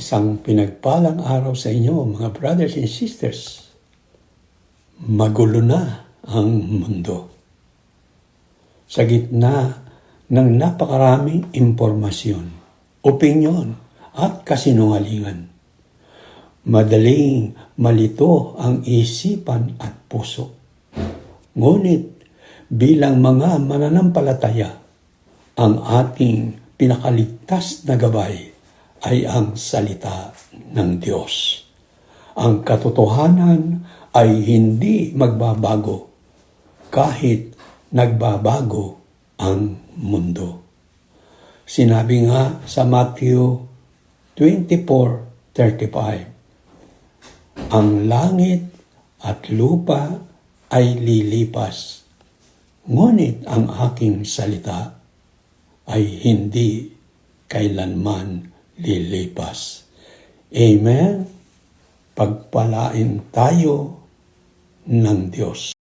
Isang pinagpalang araw sa inyo, mga brothers and sisters. Magulo na ang mundo. Sa gitna ng napakaraming impormasyon, opinyon at kasinungalingan, madaling malito ang isipan at puso. Ngunit bilang mga mananampalataya, ang ating pinakaligtas na gabay ay ang salita ng Diyos. Ang katotohanan ay hindi magbabago kahit nagbabago ang mundo. Sinabi nga sa Matthew 24:35, ang langit at lupa ay lilipas, ngunit ang aking salita ay hindi kailanman lilipas. Amen? Pagpalain tayo ng Diyos.